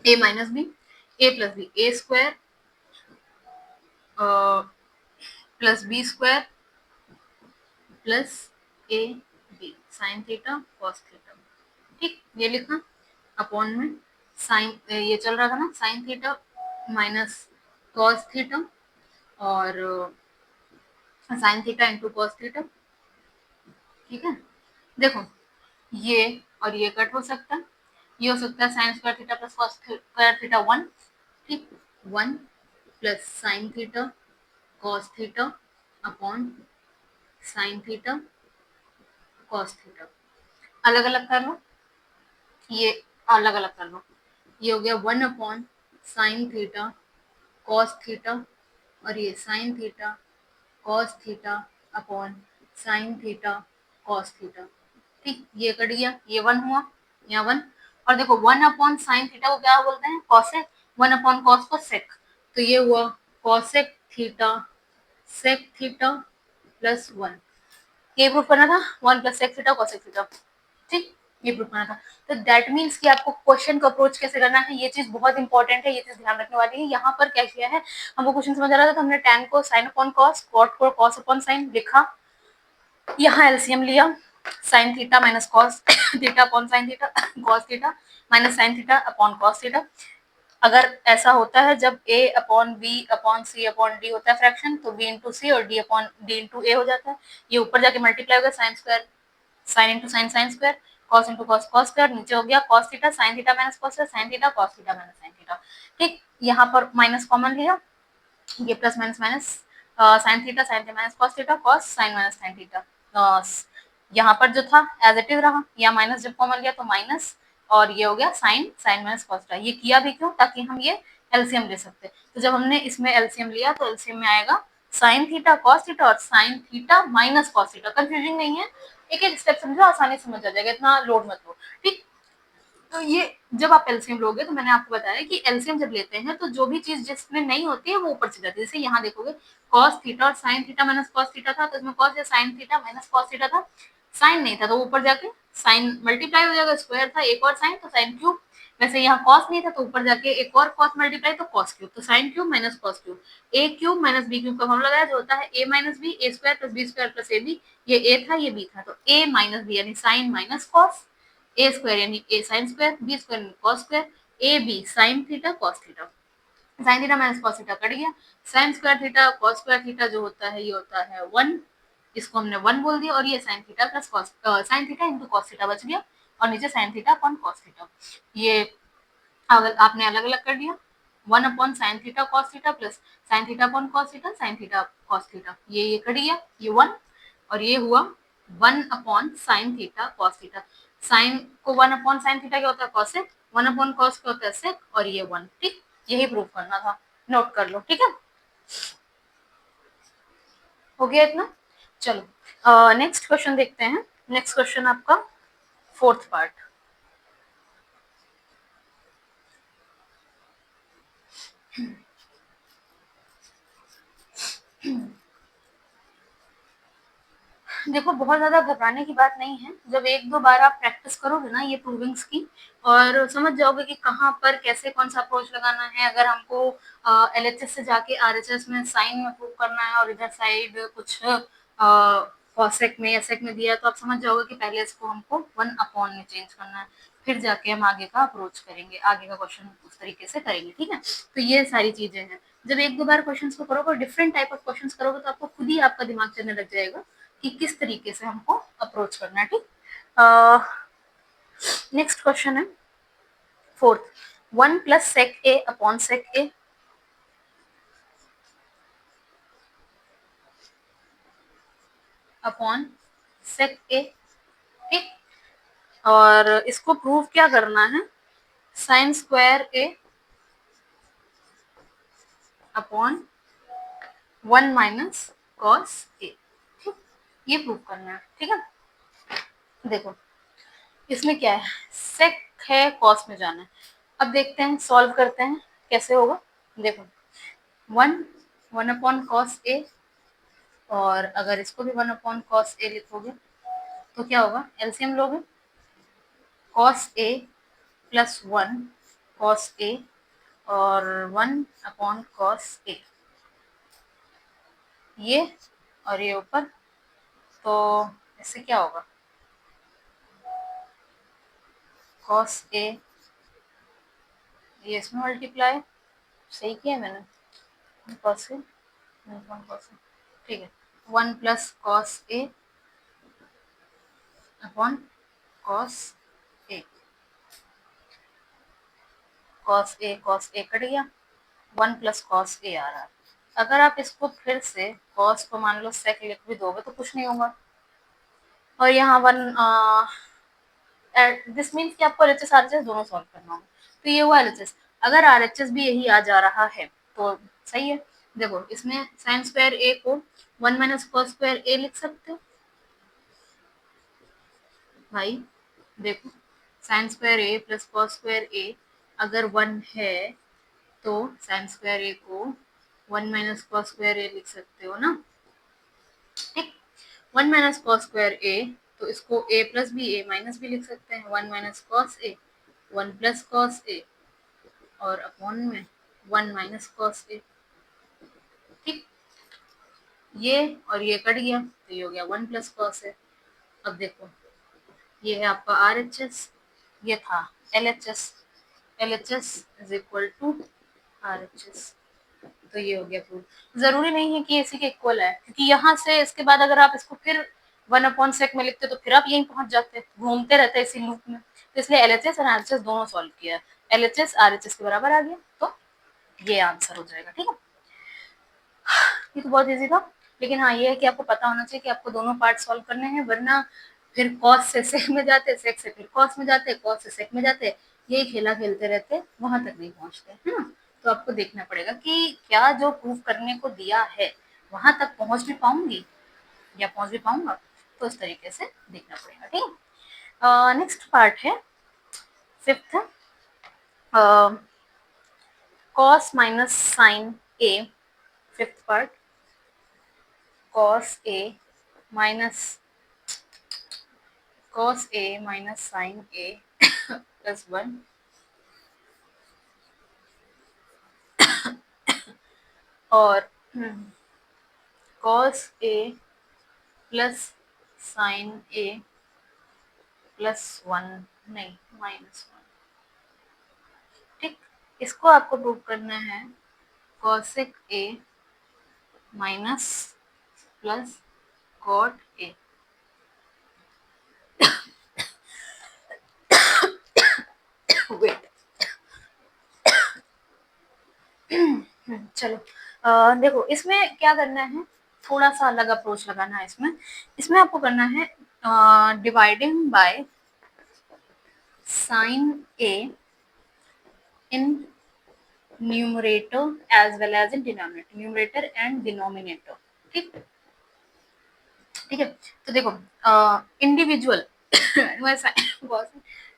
[SPEAKER 1] A minus B A plus B, A square plus B square plus A B sine theta cos theta, ठीक, ये लिखा अपॉन में साइन, ये चल रहा था ना sine theta minus cos theta और sine theta into cos theta, ठीक है। देखो ये और ये कट हो सकता है, ये हो सकता है sign square theta plus cos square theta 1, ठीक, 1 plus sine theta cos theta upon sine theta cos theta, अलग अलग कर लो, ये अलग अलग कर लो, ये हो गया 1 upon sine theta cos theta, और ये sine theta cos theta upon sine theta cos theta, ठीक, ये कट गया, ये 1 हुआ, यहाँ 1, और देखो 1 अपॉन साइन थीटा को क्या बोलते हैं, कॉसेक, 1 अपॉन कॉस को सेक, तो ये हुआ cosec theta sec theta plus 1, ये प्रूफ करना था, 1 plus sec theta cosec theta, ठीक, ये प्रूफ करना था। तो दैट मीन्स कि आपको क्वेश्चन को अप्रोच कैसे करना है, ये चीज बहुत इंपॉर्टेंट है, ये चीज ध्यान रखने वाली है। यहाँ पर क्या किया है, हमको क्वेश्चन समझ आ रहा था तो हमने tan को साइन अपॉन कॉस, कॉट को कॉस अपॉन साइन लिखा, यहाँ एलसीएम लिया, sine theta minus cos theta upon sine theta, cos theta minus sine theta upon cos theta. अगर ऐसा होता है जब a upon B upon C upon D होता है फ्रैक्शन, तो b इंटू सी और d upon D into A हो जाता है। ये ऊपर जाके मल्टीप्लाई होगा sine square sine into sign sine square, cos into cos cos square, नीचे हो गया cos theta sine theta minus cos sine theta cos theta minus sine theta, ठीक। यहाँ पर माइनस कॉमन लिया, ये plus minus minus, sine theta sine theta minus cos theta cos sine minus sine theta, यहाँ पर जो था एज इट इज रहा, या माइनस जब कॉमन लिया तो माइनस, और ये हो गया sine sine minus cos theta. ये किया भी क्यों, ताकि हम ये एलसीएम ले सकते। तो जब हमने इसमें एलसीएम लिया तो एलसीएम में आएगा साइन थीटा कॉस थीटा और sine theta minus cos theta. Confusing नहीं है, एक एक स्टेप समझो, आसानी से समझ आ जाएगा, इतना लोड मत लो, ठीक। तो ये जब आप एलसीएम लोगे, तो मैंने आपको बताया कि एलसीएम जब लेते हैं तो जो भी चीज जिसमें नहीं होती है वो ऊपर चली जाती है। जैसे यहाँ देखोगे कॉस थीटा और sine theta minus cos theta था, तो इसमें कॉस या sign theta minus cos theta था, साइन नहीं था तो ऊपर जाके साइन मल्टीप्लाई हो जाएगा, स्क्वायर था एक और साइन तो साइन क्यूब। वैसे यहाँ कॉस नहीं था तो ऊपर जाके एक और कॉस मल्टीप्लाई तो कॉस क्यूब, तो sine cube minus cos cube. A cube minus B cube का फॉर्मूला लगाया जो होता है A minus B, A square plus B square plus A B. ये ए था ये बी था, तो ए माइनस बी यानी sine minus cos, A square यानी A sine square, B square यानी cos square, A B sine theta cos theta, sine theta minus cos theta cut गया, sign square theta cos square theta जो होता है ये होता है 1, इसको हमने 1 बोल दिया, और ये sine theta plus cos sine theta into cos theta बच गया, और नीचे sine theta upon cos theta. ये अगर आपने अलग अलग कर दिया, 1 upon sine theta cos theta plus sine theta upon cos theta sine theta cos theta, ये कट गया, ये 1, और ये हुआ 1 upon sine theta cos theta. Sine को 1 अपॉन साइन थीटा क्या होता है कॉसेक, 1 अपॉन कॉस क्या होता है सेक, और ये 1, ठीक। यही प्रूव करना था, नोट कर लो, ठीक है, हो गया इतना। चलो नेक्स्ट क्वेश्चन देखते हैं। नेक्स्ट क्वेश्चन आपका फोर्थ पार्ट। देखो बहुत ज्यादा घबराने की बात नहीं है, जब एक दो बार आप प्रैक्टिस करोगे ना ये प्रूविंग्स की, और समझ जाओगे कि कहाँ पर कैसे कौन सा अप्रोच लगाना है। अगर हमको एलएचएस से जाके आरएचएस में साइन में प्रूव करना है, और इधर साइड कुछ कॉसेक में या सेक में दिया है, तो आप समझ जाओगे कि पहले इसको हमको 1 अपॉन में चेंज करना है, फिर जाके हम आगे का अप्रोच करेंगे, आगे का क्वेश्चन उस तरीके से करेंगे, ठीक है। तो ये सारी चीजें हैं, जब एक दो बार क्वेश्चन को करोगे और डिफरेंट टाइप ऑफ क्वेश्चन करोगे तो आपको खुद ही आपका दिमाग चलने लग जाएगा कि किस तरीके से हमको अप्रोच करना है, ठीक। नेक्स्ट क्वेश्चन है फोर्थ, 1 प्लस सेक ए अपॉन सेक ए अपॉन सेक ए, ठीक। और इसको प्रूव क्या करना है, sign square A upon 1 minus cos ए, ठीक, ये प्रूव करना है, ठीक है। देखो इसमें क्या है, सेक है कॉस में जाना है, अब देखते हैं सॉल्व करते हैं कैसे होगा। देखो 1 1 अपॉन कॉस ए, और अगर इसको भी 1 अपॉन कॉस ए लिखोगे तो क्या होगा, एलसीएम लोगे, cos A plus 1 cos A और 1 अपॉन कॉस ए, ये और ये ऊपर, तो इससे क्या होगा, कॉस ए, ये इसमें मल्टीप्लाई, सही किया मैंने, कॉस ए कॉस ए, ठीक है, 1 plus cos A upon cos A, cos A cut गया, 1 प्लस कॉस ए आ रहा है। अगर आप इसको फिर से कॉस को मान लो सेक लिख भी दोगे तो कुछ नहीं होगा, और यहाँ 1 दिस मीन्स कि आपको एलएचएस आरएचएस दोनों सॉल्व करना होगा, तो ये हुआ एलएचएस। अगर आरएचएस भी यही आ जा रहा है तो सही है। देखो इसमें साइन स्क्वायर ए को 1 माइनस कॉस स्क्वायर ए लिख सकते हो भाई, देखो sine square a plus cos square ए अगर 1 है तो साइन स्क्वायर ए को 1 माइनस कॉस स्क्वायर ए लिख सकते हो ना, 1 माइनस कॉस स्क्वायर ए, तो इसको a plus B A minus B लिख सकते हैं। 1 minus cos A, 1 plus cos A और अपॉन में 1 माइनस कॉस ए। ठीक, ये और ये कट गया तो ये हो गया 1 प्लस कॉस ए। अब देखो ये है आपका आर एच एस, ये था L H S. L H S is equal to R H S. तो ये हो गया प्रूफ। जरूरी नहीं है कि इसी के इक्वल है, क्योंकि यहाँ से इसके बाद अगर आप इसको फिर 1/sec में लिखते तो फिर आप यहीं पहुंच जाते, घूमते रहते इसी लूप में। तो इसलिए एलएचएस और आरएचएस दोनों सॉल्व किया। एलएचएस आरएचएस के बराबर आ गया, तो ये आंसर हो जाएगा। ठीक है, ये तो बहुत इजी था। लेकिन हाँ, ये है कि आपको पता होना चाहिए कि आपको दोनों पार्ट सॉल्व करने हैं, वरना फिर कॉस से सेक में जाते, सेक से फिर कॉस में जाते, कॉस से सेक में जाते, यही खेला खेलते रहते, वहां तक नहीं पहुंचते, है ना। तो आपको देखना पड़ेगा कि क्या जो प्रूफ करने को दिया है वहां तक पहुंच भी पाऊंगी या पहुंच भी पाऊंगा, तो इस तरीके से देखना पड़ेगा। ठीक है, नेक्स्ट पार्ट है fifth, cos minus sine A. Fifth part, cos A minus sin A plus 1 और cos A plus sin A plus 1 नहीं -1। ठीक, इसको आपको प्रूव करना है cosec A minus plus cot A। Wait, चलो देखो इसमें क्या करना है, थोड़ा सा अलग अप्रोच लगाना है इसमें। इसमें आपको करना है dividing by sine A in numerator as well as in denominator, numerator and denominator. ठीक, ठीक है। तो देखो इंडिविजुअल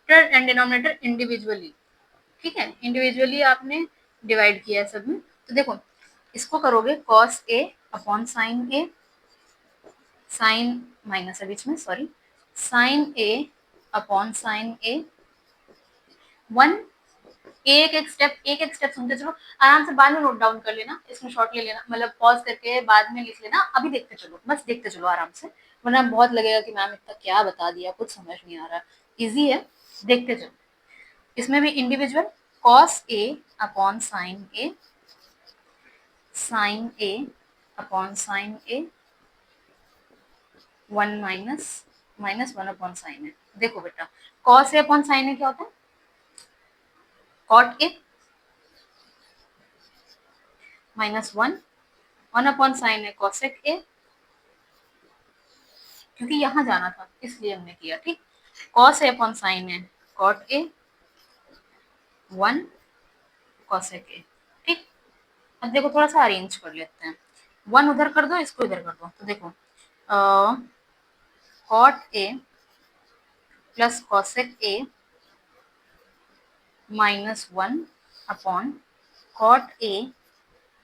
[SPEAKER 1] एंड डिनोमिनेटर इंडिविजुअली, ठीक है, इंडिविजुअली आपने डिवाइड किया है सब में। तो देखो इसको करोगे cos A upon sine A, sine minus है बीच में, sorry, sine A upon sine A। 1 एक एक स्टेप सुनते चलो, आराम से बाद में नोट डाउन कर लेना, इसमें शॉर्ट ले लेना, मतलब पॉज करके बाद में लिख लेना, अभी देखते चलो, बस देखते चलो आराम से, वरना बहुत लगेगा कि मैम इतना क्या बता दिया, कुछ समझ नहीं आ रहा। इजी है, देखते चलो। इसमें भी individual cos A upon sine A, sine A upon sine A, 1 -1 upon sine A। देखो बेटा cos A upon sine A क्या होता है, cot A -1 1 upon sine A cosec A, क्योंकि यहाँ जाना था इसलिए हमने किया। ठीक, cos A upon sine A cot A, 1 cosec A। ठीक, अब देखो थोड़ा सा अरेंज कर लेते हैं, 1 उधर कर दो, इसको इधर कर दो, तो देखो cot A plus cosec A -1 upon cot A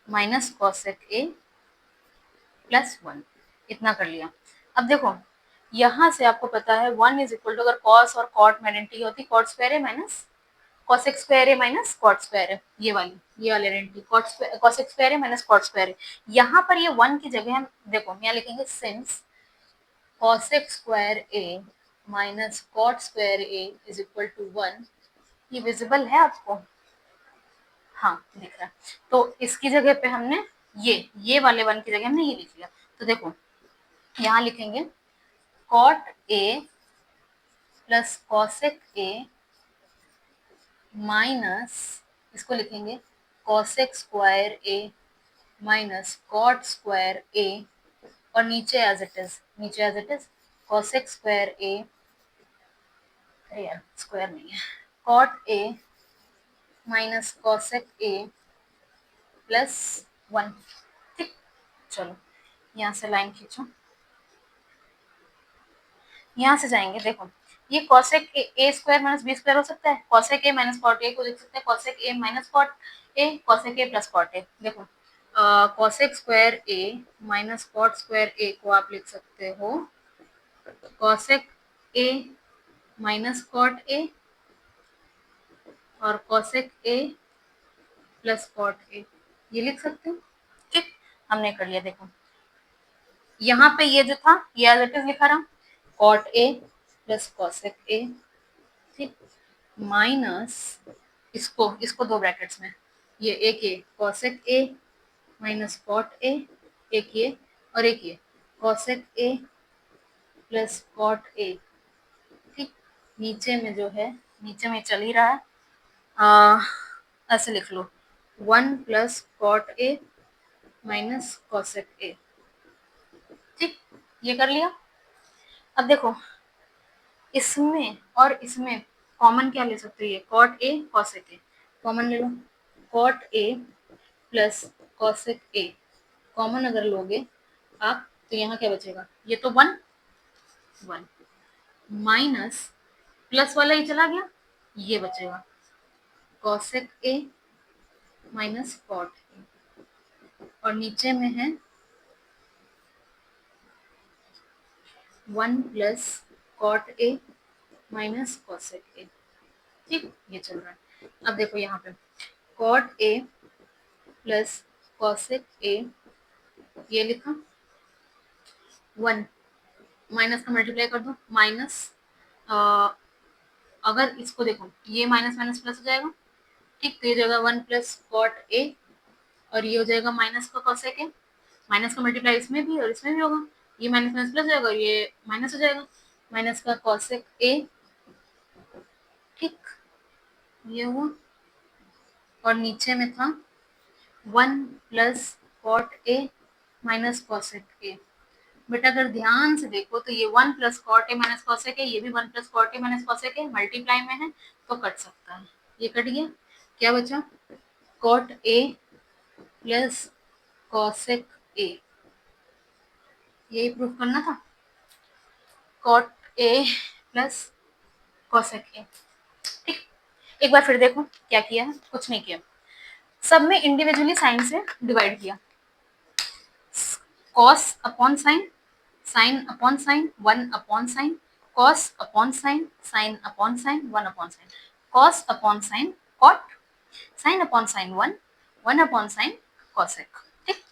[SPEAKER 1] minus cosec A plus 1, इतना कर लिया। अब देखो यहाँ से आपको पता है 1 इज इक्वल टू, अगर cos और cot में आइडेंटिटी होती, cot स्क्वायर है माइनस cosec स्क्वायर है माइनस cot स्क्वायर है, ये वाली आइडेंटिटी cosec स्क्वायर है माइनस cot स्क्वायर है। यहाँ पर ये 1 की जगह हम देखो यहाँ लिखेंगे since cosec square a minus cot square a is equal to 1। ये विजिबल है आपको, हाँ दिख रहा है। तो इसकी जगह पे हमने ये वाले 1 की जगह हमने ये लिख लिया। तो देखो यहाँ लिखेंगे cot A plus cosec A minus, इसको लिखेंगे cosec square A minus cot square A, और नीचे as it is cosec square A, अरे यार स्क्वायर नहीं है, cot A minus cosec A plus 1। ठीक, चलो यहाँ से लाइन खींचो, यहाँ से जाएंगे, देखो ये cosec a square minus B square हो सकता है, cosec a minus cot a को लिख सकते हैं cosec a minus cot a, cosec a plus cot a। देखो cosec square A minus cot square A को आप लिख सकते हो cosec A minus cot A और cosec A plus cot A, ये लिख सकते हो। ठीक, हमने कर लिया। देखो यहाँ पे ये जो था ये एज इट इज लिखा रहा, cot A plus cosec A, ठीक, माइनस इसको इसको दो ब्रैकेट्स में, ये एक ये cosec A minus cot A, एक ये और एक ये cosec A plus cot A, ठीक। नीचे में जो है, नीचे में चल ही रहा है, ऐसे लिख लो 1 plus cot A minus cosec A, ठीक, ये कर लिया। अब देखो इसमें और इसमें कॉमन क्या ले सकते हैं, cot A cosec A common ले लो, cot A plus cosec A common अगर लोगे आप तो यहाँ क्या बचेगा, ये तो 1 1 माइनस प्लस वाला ही चला गया, ये बचेगा cosec A minus cot A और नीचे में है 1 plus cot A minus cosec A, ठीक, ये चल रहा है। अब देखो यहाँ पे cot A plus cosec A, ये लिखा 1 माइनस का मल्टीप्लाई कर दो माइनस, अगर इसको देखो ये माइनस माइनस प्लस हो जाएगा, ठीक, तो ये जाएगा 1 प्लस कॉट ए और ये हो जाएगा माइनस का कॉसेक ए, माइनस का मल्टीप्लाई इसमें भी और इसमें भी होगा, ये माइनस माइनस प्लस हो जाएगा और ये माइनस हो जाएगा, माइनस का कॉसेक ए, ठीक, ये हुआ और नीचे में था 1 plus cot A minus cosec A. बेटा अगर ध्यान से देखो तो ये 1 plus cot A minus cosec A, ये भी 1 plus cot A minus cosec A multiply में है तो कट सकता है, ये कट गया, क्या बचा cot A plus cosec A, यही प्रूफ करना था, cot A plus cosec A, ठीक। एक बार फिर देखो क्या किया है, कुछ नहीं किया, सब में इंडिविजुअली साइन से डिवाइड किया, cos upon sine, sine upon sine, 1 upon sine, cos upon sine, sine upon sine, 1 upon sine, cos upon sine cot, sine upon sine 1, 1 upon sine cosec, ठीक,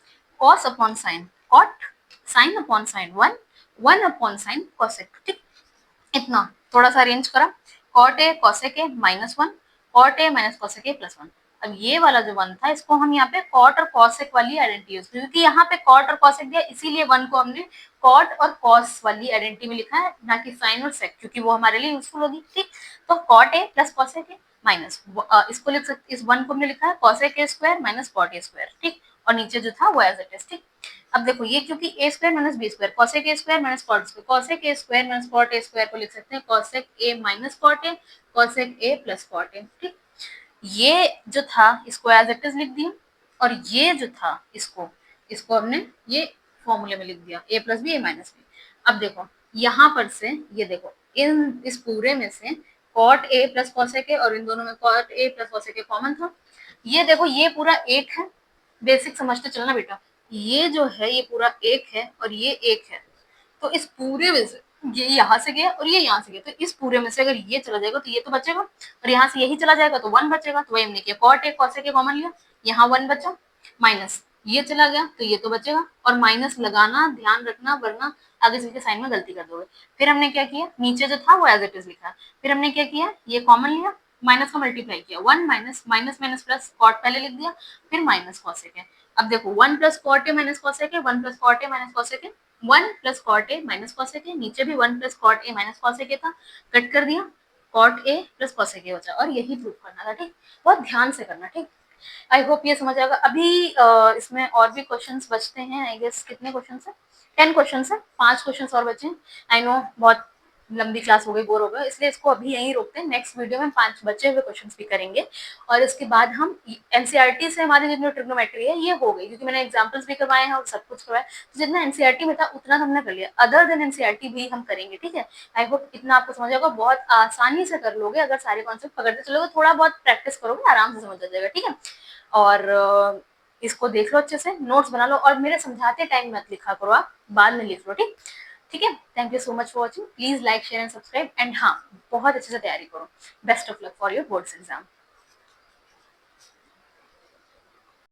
[SPEAKER 1] cos upon sine cot, sine upon sine 1, 1 upon sine cosec, ठीक, इतना थोड़ा सा arrange करा, cot A cosec A minus 1, cot A minus cosec A plus 1। अब ये वाला जो 1 था इसको हम यहाँ पे कॉट और कॉसेक वाली आइडेंटिटी यूज, क्योंकि यहाँ पे कॉट और कॉसेक दिया इसीलिए 1 को हमने कॉट और कॉस वाली आइडेंटिटी में लिखा है, ना कि साइन और सेक, क्योंकि वो हमारे लिए यूजफुल होगी, ठीक। तो cot A plus cosec A minus, इसको लिख सकते, इस 1 को हमने लिखा है cosec A square minus cot A square, ठीक, और नीचे जो था वो एज इट इज, ठीक। अब देखो ये क्योंकि A square minus B square, cosec A square minus cot square, cosec A square minus cot A square को लिख सकते हैं cosec A minus cot A, cosec A plus cot A, ठीक। ये जो था इसको एज इट इज लिख दिया और ये जो था इसको इसको हमने ये फॉर्मूले में लिख दिया ए प्लस बी ए माइनस बी। अब देखो यहाँ पर से ये देखो इन इस पूरे में से cot A plus cosec A और इन दोनों में cot A plus cosec A common था, ये देखो ये पूरा एक है, बेसिक समझते चलना बेटा, ये जो है ये पूरा एक है और ये एक है, तो इस पूरे में से ये यहाँ से गया और ये यहाँ से गया, तो इस पूरे में से अगर ये चला जाएगा तो ये तो बचेगा और यहाँ से यही चला जाएगा तो 1 बचेगा, तो वही हमने किया cot A cosec A common लिया, यहाँ 1 बचा, माइनस ये चला गया तो ये तो बचेगा, और माइनस लगाना ध्यान रखना वरना आगे चल के साइन में गलती कर दोगे। फिर हमने क्या किया, नीचे जो था वो एज इट इज लिखा, फिर हमने क्या किया ये कॉमन लिया, माइनस का मल्टीप्लाई किया, 1 minus minus minus plus cot पहले लिख दिया, फिर माइनस कॉसेक है। अब देखो 1 plus cot A minus cosec है, 1 plus cot A minus cosec है, 1 plus cot A minus cosec A, नीचे भी 1 plus cot A minus cosec A था, कट कर दिया, cot A plus cosec A बचा, और यही प्रूफ करना था, ठीक। बहुत ध्यान से करना, ठीक। आई होप ये समझ आएगा। अभी इसमें और भी क्वेश्चंस बचते हैं, आई गेस कितने क्वेश्चंस है, 10 क्वेश्चंस है, 5 क्वेश्चंस और बचे हैं। आई नो बहुत लंबी क्लास हो गई, बोर हो गए, इसलिए इसको अभी यहीं रोकते हैं, नेक्स्ट वीडियो में 5 बचे हुए क्वेश्चंस भी करेंगे और इसके बाद हम एनसीईआरटी से हमारी जितनी ट्रिग्नोमेट्री है ये हो गई, क्योंकि मैंने एग्जांपल्स भी करवाए हैं और सब कुछ करवाया, तो जितना एनसीईआरटी में था उतना हमने कर लिया, अदर देन एनसीईआरटी भी हम करेंगे, ठीक है। आई होप इतना आपको समझ आएगा, बहुत आसानी से कर लोगे अगर सारे कॉन्सेप्ट पकड़ते चलोगे, थोड़ा बहुत प्रैक्टिस करोगे आराम से समझ आ जाएगा, ठीक है। और इसको देख लो अच्छे से, नोट्स बना लो और मेरे समझाते टाइम मत लिखा करो, आप बाद में लिख लो, ठीक ठीक है। Thank you so much for watching, please like share and subscribe, and हाँ बहुत अच्छे से तैयारी करो। Best of luck for your boards exam.